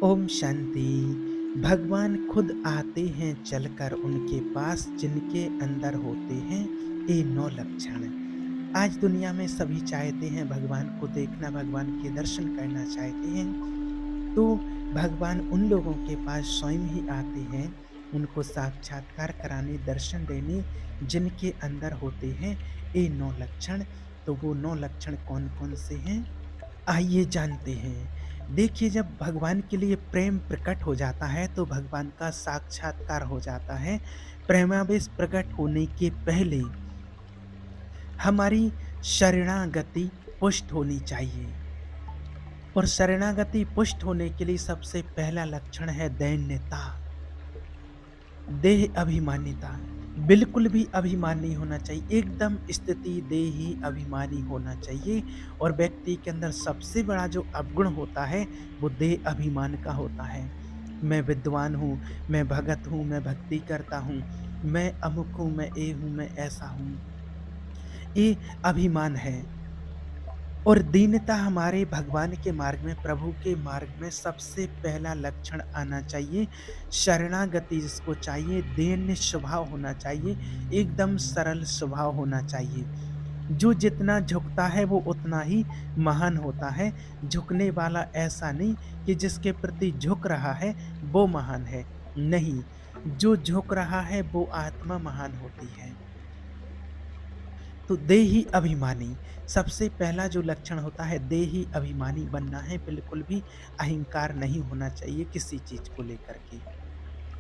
ओम शांति। भगवान खुद आते हैं चलकर उनके पास जिनके अंदर होते हैं ये 9 लक्षण। आज दुनिया में सभी चाहते हैं भगवान को देखना, भगवान के दर्शन करना चाहते हैं। तो भगवान उन लोगों के पास स्वयं ही आते हैं, उनको साक्षात्कार कराने, दर्शन देने, जिनके अंदर होते हैं ये 9 लक्षण। तो वो 9 लक्षण कौन-कौन से हैं? आइए जानते हैं। देखिए, जब भगवान के लिए प्रेम प्रकट हो जाता है तो भगवान का साक्षात्कार हो जाता है। प्रेमावेश प्रकट होने के पहले हमारी शरणागति पुष्ट होनी चाहिए, और शरणागति पुष्ट होने के लिए सबसे पहला लक्षण है दैन्यता, देह अभिमानिता। बिल्कुल भी अभिमान नहीं होना चाहिए, एकदम स्थिति देही अभिमानी होना चाहिए। और व्यक्ति के अंदर सबसे बड़ा जो अवगुण होता है वो देह अभिमान का होता है। मैं विद्वान हूँ, मैं भगत हूँ, मैं भक्ति करता हूँ, मैं अमुक हूँ, मैं ये हूँ, मैं ऐसा हूँ। ये अभिमान है। और दीनता हमारे भगवान के मार्ग में, प्रभु के मार्ग में सबसे पहला लक्षण आना चाहिए। शरणागति जिसको चाहिए, दीन स्वभाव होना चाहिए, एकदम सरल स्वभाव होना चाहिए। जो जितना झुकता है वो उतना ही महान होता है। झुकने वाला ऐसा नहीं कि जिसके प्रति झुक रहा है वो महान है। नहीं, जो झुक रहा है वो आत्मा महान होती है। तो देही अभिमानी सबसे पहला जो लक्षण होता है, देही अभिमानी बनना है। बिल्कुल भी अहंकार नहीं होना चाहिए किसी चीज को लेकर के।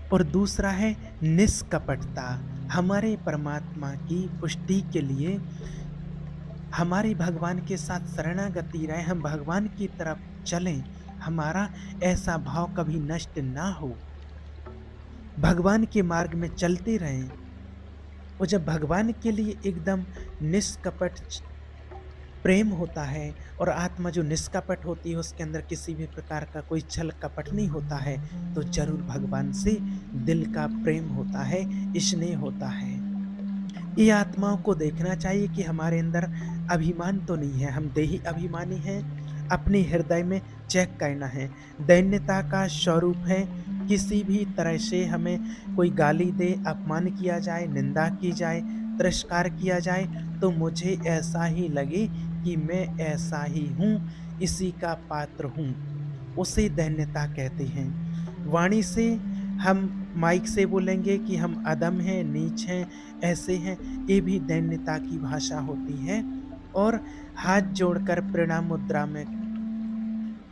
और दूसरा है निष्कपटता। हमारे परमात्मा की पुष्टि के लिए हमारी भगवान के साथ शरणागति रहे, हम भगवान की तरफ चलें, हमारा ऐसा भाव कभी नष्ट ना हो, भगवान के मार्ग में चलते रहें। और जब भगवान के लिए एकदम निष्कपट प्रेम होता है, और आत्मा जो निष्कपट होती है उसके अंदर किसी भी प्रकार का कोई छल कपट नहीं होता है, तो जरूर भगवान से दिल का प्रेम होता है, स्नेह होता है। ये आत्माओं को देखना चाहिए कि हमारे अंदर अभिमान तो नहीं है, हम देही अभिमानी हैं। अपने हृदय में चेक करना है। दैन्यता का स्वरूप है किसी भी तरह से हमें कोई गाली दे, अपमान किया जाए, निंदा की जाए, तिरस्कार किया जाए, तो मुझे ऐसा ही लगे कि मैं ऐसा ही हूँ, इसी का पात्र हूँ। उसे दैन्यता कहते हैं। वाणी से हम माइक से बोलेंगे कि हम अधम हैं, नीच हैं, ऐसे हैं, ये भी दैन्यता की भाषा होती है। और हाथ जोड़कर प्रणाम मुद्रा में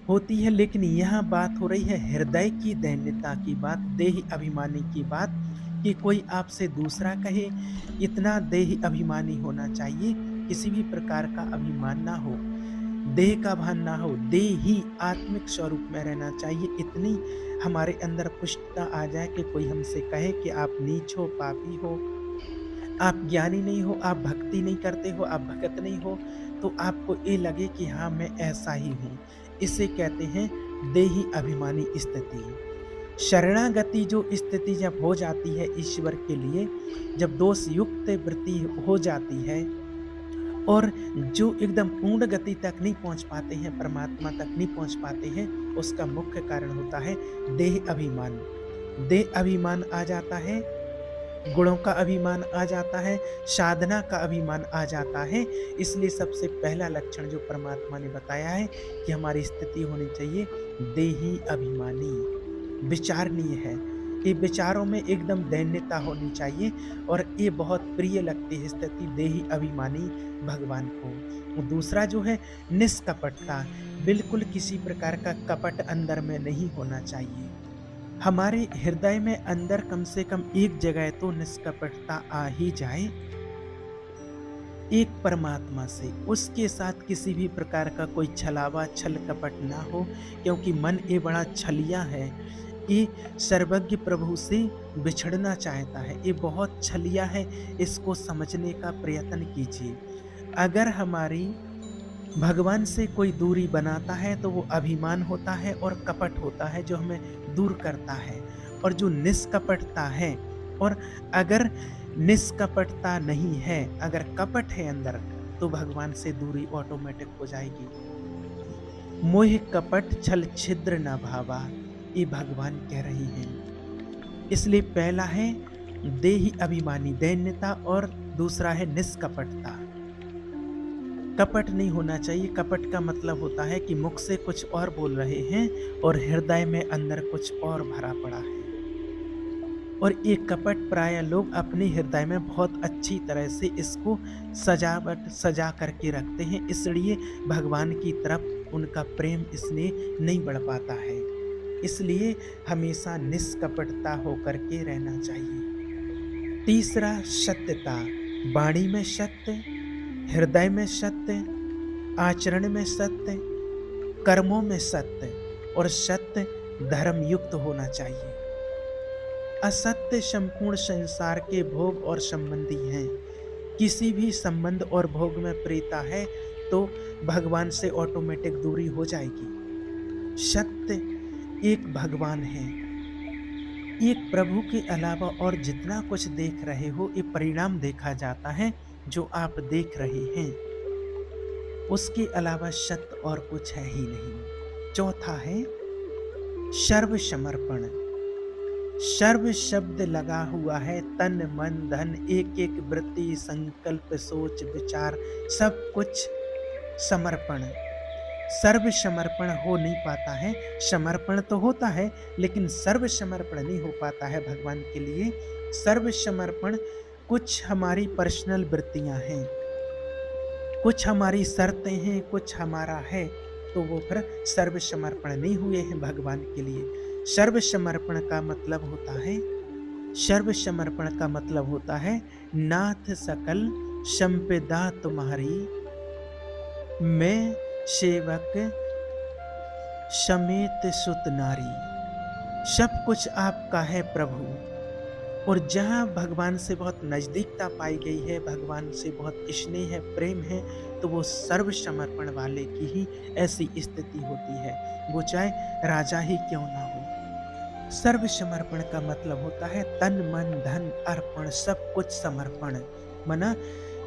होती है, लेकिन यहाँ बात हो रही है हृदय की दैन्यता की बात, देह अभिमानी की बात, कि कोई आपसे दूसरा कहे, इतना देह अभिमानी होना चाहिए, किसी भी प्रकार का अभिमान ना हो, देह का भान ना हो, देही आत्मिक स्वरूप में रहना चाहिए। इतनी हमारे अंदर पुष्टता आ जाए कि कोई हमसे कहे कि आप नीच हो, पापी हो, आप ज्ञानी नहीं हो, आप भक्ति नहीं करते हो, आप भगत नहीं हो, तो आपको ये लगे कि हाँ, मैं ऐसा ही हूँ। इसे कहते हैं देही अभिमानी स्थिति। शरणागति जो स्थिति जब हो जाती है ईश्वर के लिए, जब दोष युक्त वृत्ति हो जाती है, और जो एकदम पूर्ण गति तक नहीं पहुँच पाते हैं, परमात्मा तक नहीं पहुँच पाते हैं, उसका मुख्य कारण होता है देह अभिमान। देह अभिमान आ जाता है, गुणों का अभिमान आ जाता है, साधना का अभिमान आ जाता है। इसलिए सबसे पहला लक्षण जो परमात्मा ने बताया है कि हमारी स्थिति होनी चाहिए देही अभिमानी, विचारणीय है। ये विचारों में एकदम दैन्यता होनी चाहिए, और ये बहुत प्रिय लगती है स्थिति देही अभिमानी भगवान को। और दूसरा जो है निष्कपटता, बिल्कुल किसी प्रकार का कपट अंदर में नहीं होना चाहिए। हमारे हृदय में अंदर कम से कम एक जगह तो निष्कपटता आ ही जाए, एक परमात्मा से, उसके साथ किसी भी प्रकार का कोई छलावा छल कपट ना हो, क्योंकि मन ये बड़ा छलिया है, ये सर्वज्ञ प्रभु से बिछड़ना चाहता है, ये बहुत छलिया है। इसको समझने का प्रयत्न कीजिए। अगर हमारी भगवान से कोई दूरी बनाता है तो वो अभिमान होता है और कपट होता है जो हमें दूर करता है। और जो निष्कपटता है, और अगर निष्कपटता नहीं है, अगर कपट है अंदर, तो भगवान से दूरी ऑटोमेटिक हो जाएगी। मोह कपट छल छिद्र न भावा, ये भगवान कह रहे हैं। इसलिए पहला है देही अभिमानी दैन्यता और दूसरा है निष्कपटता। कपट नहीं होना चाहिए। कपट का मतलब होता है कि मुख से कुछ और बोल रहे हैं और हृदय में अंदर कुछ और भरा पड़ा है। और ये कपट प्राय लोग अपने हृदय में बहुत अच्छी तरह से इसको सजा करके रखते हैं, इसलिए भगवान की तरफ उनका प्रेम स्नेह नहीं बढ़ पाता है। इसलिए हमेशा निष्कपटता होकर के रहना चाहिए। तीसरा सत्यता, वाणी में सत्य, हृदय में सत्य, आचरण में सत्य, कर्मों में सत्य और सत्य धर्म युक्त होना चाहिए। असत्य संपूर्ण संसार के भोग और संबंधी हैं। किसी भी संबंध और भोग में प्रीता है तो भगवान से ऑटोमेटिक दूरी हो जाएगी। सत्य एक भगवान है, एक प्रभु के अलावा और जितना कुछ देख रहे हो ये परिणाम देखा जाता है जो आप देख रहे हैं, उसके अलावा सत्य और कुछ है ही नहीं। चौथा है सर्व समर्पण। सर्व शब्द लगा हुआ है तन मन धन, एक एक वृत्ति संकल्प सोच विचार सब कुछ समर्पण। सर्व समर्पण हो नहीं पाता है। समर्पण तो होता है लेकिन सर्व समर्पण नहीं हो पाता है भगवान के लिए। सर्व समर्पण कुछ हमारी पर्सनल वृत्तियां हैं, कुछ हमारी शर्तें हैं, कुछ हमारा है, तो वो फिर सर्व समर्पण नहीं हुए हैं भगवान के लिए। सर्व समर्पण का मतलब होता है, सर्व समर्पण का मतलब होता है नाथ सकल संपदा तुम्हारी, मैं सेवक समेत सुत नारी। सब कुछ आपका है प्रभु। और जहाँ भगवान से बहुत नज़दीकता पाई गई है, भगवान से बहुत स्नेह है, प्रेम है, तो वो सर्व समर्पण वाले की ही ऐसी स्थिति होती है, वो चाहे राजा ही क्यों ना हो। सर्व समर्पण का मतलब होता है तन मन धन अर्पण, सब कुछ समर्पण। मना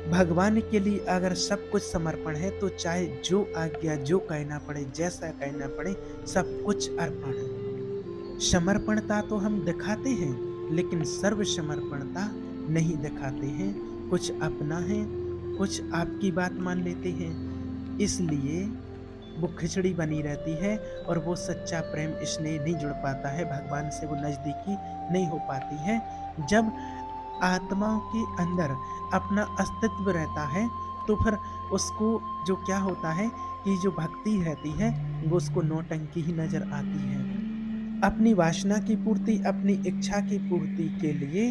भगवान के लिए अगर सब कुछ समर्पण है तो चाहे जो आज्ञा जो कहना पड़े, जैसा कहना पड़े, सब कुछ अर्पण। समर्पणता तो हम दिखाते हैं लेकिन सर्व समर्पणता नहीं दिखाते हैं। कुछ अपना है, कुछ आपकी बात मान लेते हैं, इसलिए वो खिचड़ी बनी रहती है और वो सच्चा प्रेम स्नेह नहीं जुड़ पाता है, भगवान से वो नज़दीकी नहीं हो पाती है। जब आत्माओं के अंदर अपना अस्तित्व रहता है तो फिर उसको जो क्या होता है कि जो भक्ति रहती है वो उसको नौटंकी ही नजर आती है। अपनी वासना की पूर्ति, अपनी इच्छा की पूर्ति के लिए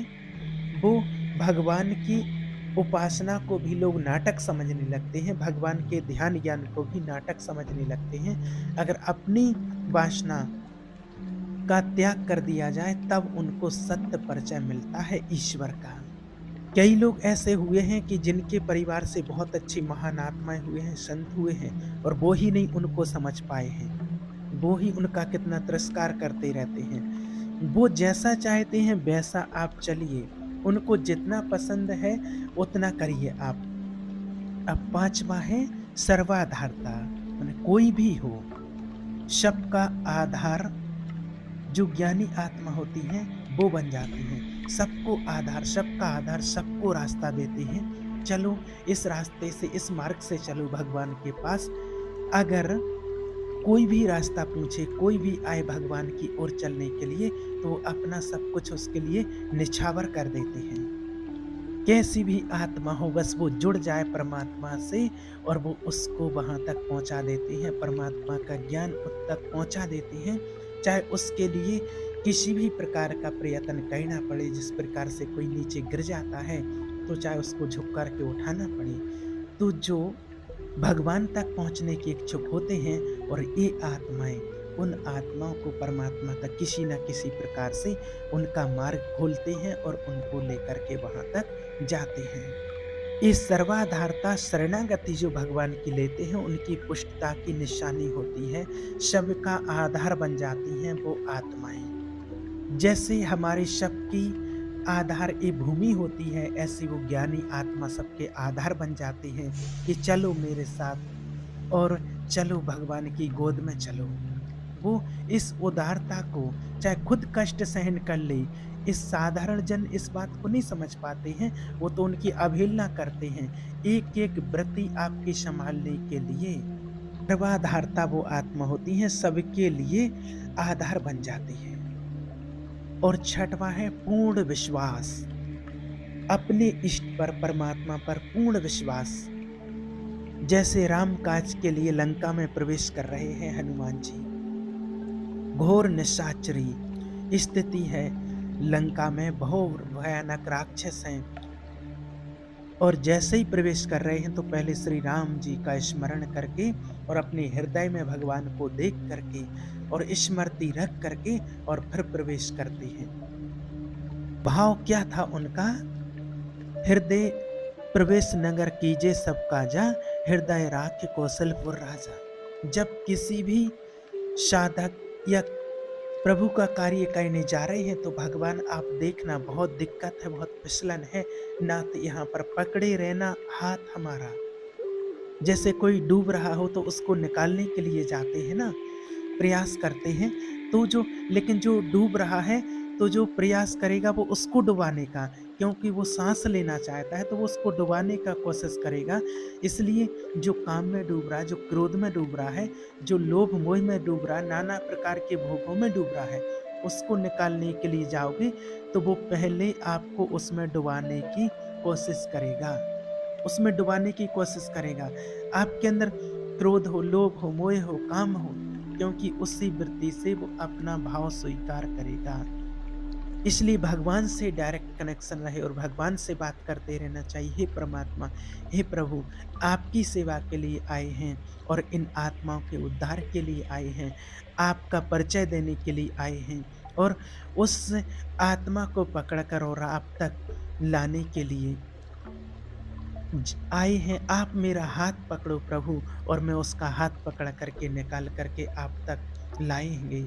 वो भगवान की उपासना को भी लोग नाटक समझने लगते हैं, भगवान के ध्यान ज्ञान को भी नाटक समझने लगते हैं। अगर अपनी वासना का त्याग कर दिया जाए तब उनको सत्य परिचय मिलता है ईश्वर का। कई लोग ऐसे हुए हैं कि जिनके परिवार से बहुत अच्छी महान आत्माएं हुए हैं, संत हुए हैं, और वो ही नहीं उनको समझ पाए हैं, वो ही उनका कितना तिरस्कार करते रहते हैं। वो जैसा चाहते हैं वैसा आप चलिए, उनको जितना पसंद है उतना करिए आप। अब पांचवा है सर्वाधारता, माने कोई भी हो सबका आधार, जो ज्ञानी आत्मा होती हैं वो बन जाती हैं। सबको आधार, सबका आधार, सबको रास्ता देते हैं। चलो इस रास्ते से, इस मार्ग से चलो भगवान के पास। अगर कोई भी रास्ता पूछे, कोई भी आए भगवान की ओर चलने के लिए, तो अपना सब कुछ उसके लिए निछावर कर देते हैं। कैसी भी आत्मा हो बस वो जुड़ जाए परमात्मा से और वो उसको वहाँ तक पहुँचा देते हैं, परमात्मा का ज्ञान उस तक पहुँचा देते हैं। चाहे उसके लिए किसी भी प्रकार का प्रयत्न करना पड़े, जिस प्रकार से कोई नीचे गिर जाता है तो चाहे उसको झुक कर के उठाना पड़े। तो जो भगवान तक पहुंचने के इच्छुक होते हैं और ये आत्माएं, उन आत्माओं को परमात्मा तक किसी न किसी प्रकार से उनका मार्ग खोलते हैं और उनको लेकर के वहां तक जाते हैं। ये सर्वाधारता, शरणागति जो भगवान की लेते हैं उनकी पुष्टता की निशानी होती है। सबका आधार बन जाती हैं वो आत्माएं। जैसे हमारे सबकी आधार ये भूमि होती है, ऐसी वो ज्ञानी आत्मा सबके आधार बन जाती है कि चलो मेरे साथ और चलो भगवान की गोद में चलो। वो इस उदारता को, चाहे खुद कष्ट सहन कर ले, इस साधारण जन इस बात को नहीं समझ पाते हैं, वो तो उनकी अवहेलना करते हैं। एक-एक व्रति आपकी सँभालने के लिए सर्वाधारता वो आत्मा होती हैं, सबके लिए आधार बन जाती है। और छठवां है पूर्ण विश्वास, अपने इष्ट पर, परमात्मा पर पूर्ण विश्वास। जैसे राम काज के लिए लंका में प्रवेश कर रहे हैं हनुमान जी, घोर निशाचरी स्थिति है, लंका में बहुत भयानक राक्षस हैं, और जैसे ही प्रवेश कर रहे हैं तो पहले श्री राम जी का स्मरण करके और अपने हृदय में भगवान को देख करके और स्मृति रख करके और फिर प्रवेश करते हैं। भाव क्या था उनका? हृदय प्रवेश नगर कीजे सब काजा, हृदय राख कौशलपुर राजा। जब किसी भी साधक या प्रभु का कार्य करने जा रहे हैं तो भगवान आप देखना बहुत दिक्कत है, बहुत फिसलन है, नाथ यहाँ पर पकड़े रहना हाथ हमारा। जैसे कोई डूब रहा हो तो उसको निकालने के लिए जाते हैं ना, प्रयास करते हैं, तो लेकिन जो डूब रहा है तो जो प्रयास करेगा वो उसको डुबाने का, क्योंकि वो सांस लेना चाहता है तो वो उसको डुबाने का कोशिश करेगा। इसलिए जो काम में डूब रहा है, जो क्रोध में डूब रहा है, जो लोभ मोह में डूब रहा है, नाना प्रकार के भोगों में डूब रहा है, उसको निकालने के लिए जाओगे तो वो पहले आपको उसमें डुबाने की कोशिश करेगा, उसमें डुबाने की कोशिश करेगा। आपके अंदर क्रोध हो, लोभ हो, मोह हो, काम हो, क्योंकि उसी वृत्ति से वो अपना भाव स्वीकार करेगा। इसलिए भगवान से डायरेक्ट कनेक्शन रहे और भगवान से बात करते रहना चाहिए। हे परमात्मा, हे प्रभु, आपकी सेवा के लिए आए हैं और इन आत्माओं के उद्धार के लिए आए हैं, आपका परिचय देने के लिए आए हैं और उस आत्मा को पकड़कर और आप तक लाने के लिए आए हैं। आप मेरा हाथ पकड़ो प्रभु, और मैं उसका हाथ पकड़ करके निकाल करके आप तक लाएंगे।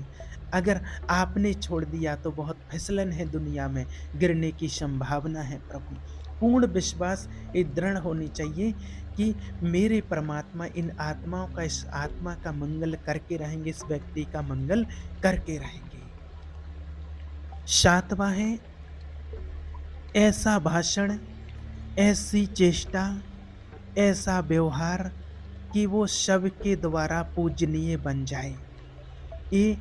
अगर आपने छोड़ दिया तो बहुत फिसलन है, दुनिया में गिरने की संभावना है प्रभु। पूर्ण विश्वास ये दृढ़ होनी चाहिए कि मेरे परमात्मा इन आत्माओं का, इस आत्मा का मंगल करके रहेंगे, इस व्यक्ति का मंगल करके रहेंगे। सातवां है ऐसा भाषण, ऐसी चेष्टा, ऐसा व्यवहार कि वो सबके द्वारा पूजनीय बन जाए। ये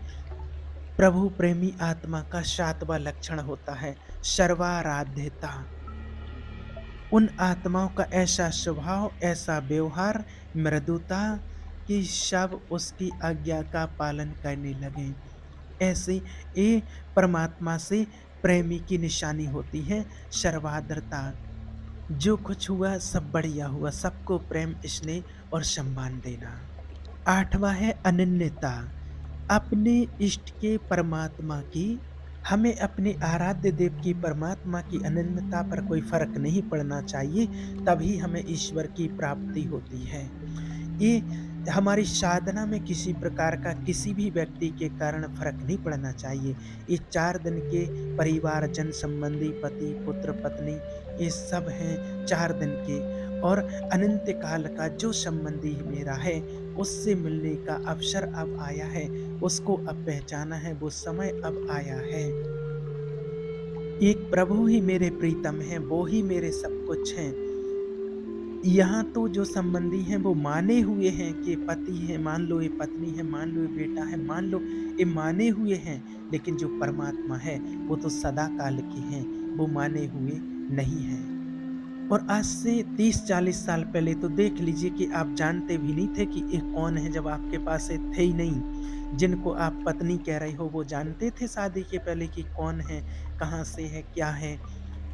प्रभु प्रेमी आत्मा का सातवां लक्षण होता है, सर्वाराध्यता। उन आत्माओं का ऐसा स्वभाव, ऐसा व्यवहार, मृदुता कि सब उसकी आज्ञा का पालन करने लगें। ऐसे ये परमात्मा से प्रेमी की निशानी होती है, सर्वाद्रता। जो कुछ हुआ सब बढ़िया हुआ, सबको प्रेम, स्नेह और सम्मान देना। आठवां है अनन्यता, अपने इष्ट के परमात्मा की, हमें अपने आराध्य देव की, परमात्मा की अनन्यता पर कोई फर्क नहीं पड़ना चाहिए, तभी हमें ईश्वर की प्राप्ति होती है। ये हमारी साधना में किसी प्रकार का किसी भी व्यक्ति के कारण फर्क नहीं पड़ना चाहिए। ये 4 दिन के परिवार, जन संबंधी, पति पुत्र पत्नी, ये सब हैं 4 दिन के, और अनंत काल का जो संबंधी मेरा है उससे मिलने का अवसर अब आया है, उसको अब पहचाना है, वो समय अब आया है। एक प्रभु ही मेरे प्रीतम हैं, वो ही मेरे सब कुछ हैं। यहाँ तो जो संबंधी हैं वो माने हुए हैं कि पति है, मान लो ये पत्नी है, मान लो ये बेटा है, मान लो ये माने हुए हैं, लेकिन जो परमात्मा है वो तो सदा काल के हैं, वो माने हुए नहीं हैं। और आज से 30-40 साल पहले तो देख लीजिए कि आप जानते भी नहीं थे कि ये कौन है, जब आपके पास ये थे ही नहीं। जिनको आप पत्नी कह रहे हो वो जानते थे शादी के पहले कि कौन है, कहाँ से है, क्या है,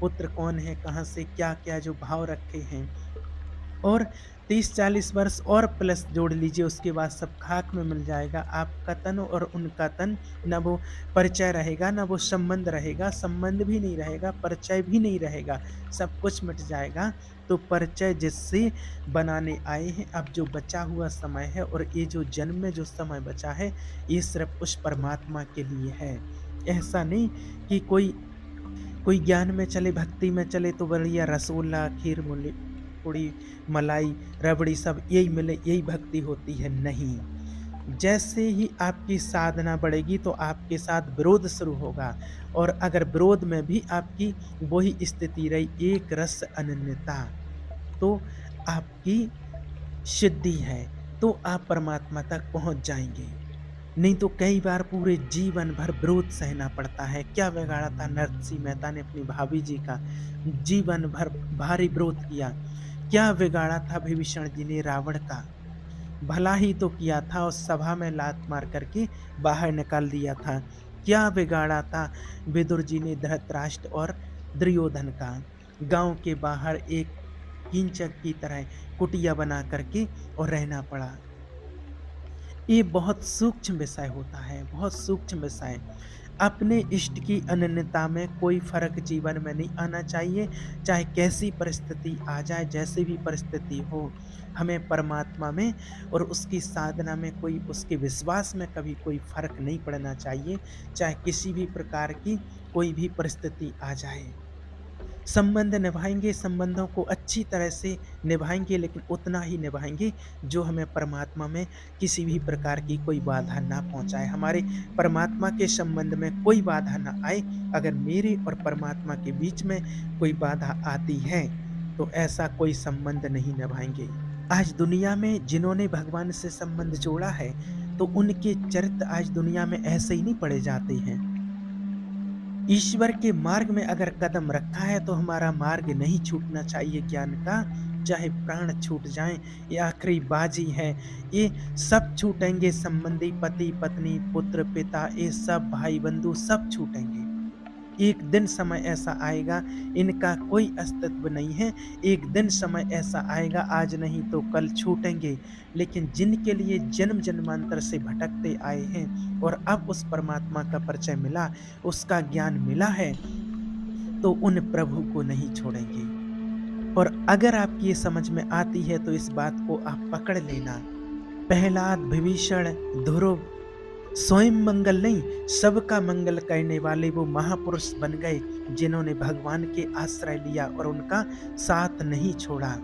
पुत्र कौन है, कहाँ से क्या क्या जो भाव रखे हैं। और 30-40 वर्ष और प्लस जोड़ लीजिए, उसके बाद सब खाक में मिल जाएगा। आपका तन और उनका तन, ना वो परिचय रहेगा, ना वो संबंध रहेगा, संबंध भी नहीं रहेगा, परिचय भी नहीं रहेगा, सब कुछ मिट जाएगा। तो परिचय जिससे बनाने आए हैं, अब जो बचा हुआ समय है और ये जो जन्म में जो समय बचा है, ये सिर्फ उस परमात्मा के लिए है। ऐसा नहीं कि कोई ज्ञान में चले, भक्ति में चले तो बढ़िया रसगुल्ला, खीर, पूड़ी, मलाई, रबड़ी सब यही मिले, यही भक्ति होती है, नहीं। जैसे ही आपकी साधना बढ़ेगी तो आपके साथ विरोध शुरू होगा, और अगर विरोध में भी आपकी वही स्थिति रही, एक रस अनन्यता, तो आपकी सिद्धि है, तो आप परमात्मा तक पहुँच जाएँगे। नहीं तो कई बार पूरे जीवन भर विरोध सहना पड़ता है। क्या बिगाड़ा था नरसिंह मेहता ने अपनी भाभी जी का? जीवन भर भारी विरोध किया। क्या बिगाड़ा था विभीषण जी ने रावण का? भला ही तो किया था, उस सभा में लात मार करके बाहर निकाल दिया था। क्या बिगाड़ा था विदुर जी ने धृतराष्ट्र और दुर्योधन का? गाँव के बाहर एक कीचक की तरह कुटिया बना करके और रहना पड़ा। ये बहुत सूक्ष्म विषय होता है, बहुत सूक्ष्म विषय। अपने इष्ट की अनन्यता में कोई फ़र्क जीवन में नहीं आना चाहिए, चाहे कैसी परिस्थिति आ जाए, जैसी भी परिस्थिति हो। हमें परमात्मा में और उसकी साधना में कोई, उसके विश्वास में कभी कोई फ़र्क नहीं पड़ना चाहिए, चाहे किसी भी प्रकार की कोई भी परिस्थिति आ जाए। संबंध निभाएँगे, संबंधों को अच्छी तरह से निभाएँगे, लेकिन उतना ही निभाएँगे जो हमें परमात्मा में किसी भी प्रकार की कोई बाधा ना पहुँचाए। हमारे परमात्मा के संबंध में कोई बाधा ना आए। अगर मेरे और परमात्मा के बीच में कोई बाधा आती है, तो ऐसा कोई संबंध नहीं निभाएँगे। आज दुनिया में जिन्होंने भगवान से संबंध जोड़ा है, तो उनके चरित्र आज दुनिया में ऐसे ही नहीं पड़े जाते हैं। ईश्वर के मार्ग में अगर कदम रखा है तो हमारा मार्ग नहीं छूटना चाहिए ज्ञान का, चाहे प्राण छूट जाएं, ये आखिरी बाजी है। ये सब छूटेंगे, संबंधी पति पत्नी पुत्र पिता, ये सब भाई बंधु सब छूटेंगे। एक दिन समय ऐसा आएगा, इनका कोई अस्तित्व नहीं है। एक दिन समय ऐसा आएगा, आज नहीं तो कल छूटेंगे। लेकिन जिनके लिए जन्म जन्मांतर से भटकते आए हैं और अब उस परमात्मा का परिचय मिला, उसका ज्ञान मिला है, तो उन प्रभु को नहीं छोड़ेंगे। और अगर आपकी ये समझ में आती है तो इस बात को आप पकड़ लेना। प्रहलाद, विभीषण, ध्रुव स्वयं मंगल नहीं, सबका मंगल करने वाले वो महापुरुष बन गए, जिन्होंने भगवान के आश्रय लिया और उनका साथ नहीं छोड़ा।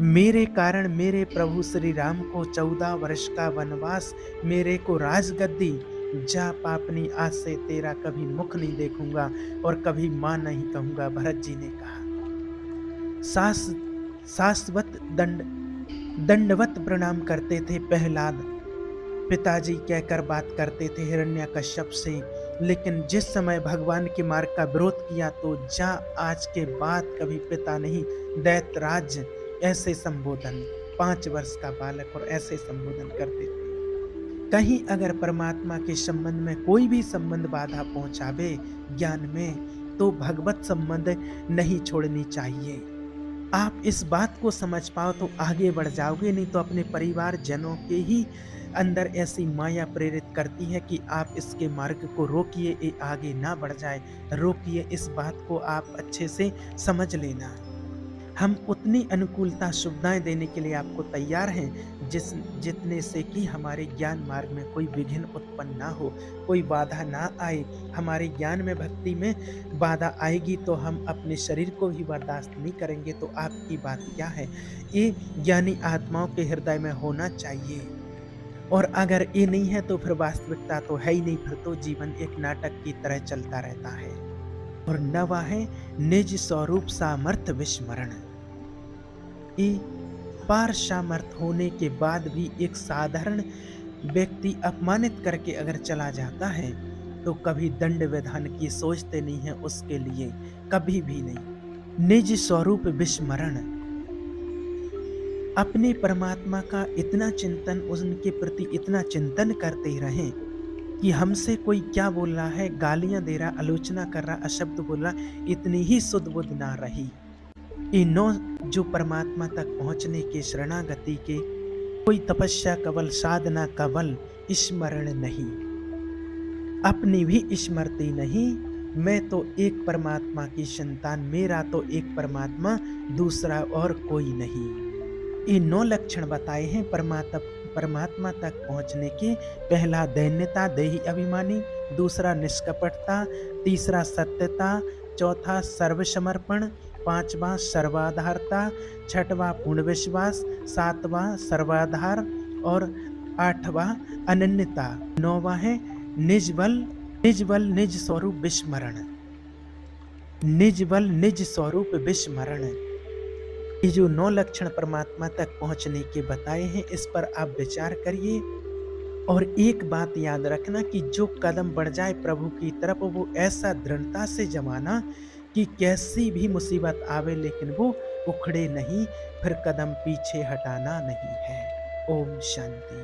मेरे कारण मेरे प्रभु श्री राम को 14 वर्ष का वनवास, मेरे को राजगद्दी, जा पापनी आज से तेरा कभी मुख नहीं देखूंगा और कभी मां नहीं कहूंगा, भरत जी ने कहा। सास शाश्वत दंडवत प्रणाम करते थे प्रहलाद, पिताजी कहकर बात करते थे हिरण्यकश्यप से। लेकिन जिस समय भगवान के मार्ग का विरोध किया, तो जा आज के बाद कभी पिता नहीं, दैत्यराज, ऐसे संबोधन। 5 वर्ष का बालक और ऐसे संबोधन करते थे। कहीं अगर परमात्मा के संबंध में कोई भी संबंध बाधा पहुंचावे ज्ञान में, तो भगवत संबंध नहीं छोड़नी चाहिए। आप इस बात को समझ पाओ तो आगे बढ़ जाओगे, नहीं तो अपने परिवार जनों के ही अंदर ऐसी माया प्रेरित करती है कि आप इसके मार्ग को रोकिए, ये आगे ना बढ़ जाए। रोकिए, इस बात को आप अच्छे से समझ लेना। हम उतनी अनुकूलता सुविधाएं देने के लिए आपको तैयार हैं, जितने से कि हमारे ज्ञान मार्ग में कोई विघ्न उत्पन्न ना हो, कोई बाधा ना आए। हमारे ज्ञान में, भक्ति में बाधा आएगी तो हम अपने शरीर को ही बर्दाश्त नहीं करेंगे, तो आपकी बात क्या है? ये ज्ञानी आत्माओं के हृदय में होना चाहिए। और अगर ये नहीं है तो फिर वास्तविकता तो है ही नहीं, फिर तो जीवन एक नाटक की तरह चलता रहता है। और नवा है निज स्वरूप सामर्थ्य विस्मरण। ये पार सामर्थ्य होने के बाद भी एक साधारण व्यक्ति अपमानित करके अगर चला जाता है, तो कभी दंड विधान की सोचते नहीं है उसके लिए, कभी भी नहीं। निज स्वरूप विस्मरण, अपने परमात्मा का इतना चिंतन, उनके प्रति इतना चिंतन करते रहें कि हमसे कोई क्या बोल रहा है, गालियां दे रहा, आलोचना कर रहा, अशब्द बोल रहा, इतनी ही सुध बुध ना रही। इन्हों जो परमात्मा तक पहुंचने के, शरणागति के, कोई तपस्या कवल, साधना कवल, स्मरण नहीं, अपनी भी स्मृति नहीं। मैं तो एक परमात्मा की संतान, मेरा तो एक परमात्मा, दूसरा और कोई नहीं। ये 9 लक्षण बताए हैं परमात्मा तक पहुंचने के। पहला दैन्यता, देही अभिमानी, दूसरा निष्कपटता, तीसरा सत्यता, चौथा सर्वसमर्पण, पांचवा सर्वाधारता, छठवां पूर्ण विश्वास, सातवां सर्वाधार और 8वां अनन्यता, 9वां है निज बल, निज बल निज स्वरूप विस्मरण, निज बल निज स्वरूप विस्मरण। ये जो 9 लक्षण परमात्मा तक पहुँचने के बताए हैं, इस पर आप विचार करिए। और एक बात याद रखना कि जो कदम बढ़ जाए प्रभु की तरफ, वो ऐसा दृढ़ता से जमाना कि कैसी भी मुसीबत आवे लेकिन वो उखड़े नहीं, फिर कदम पीछे हटाना नहीं है। ओम शांति।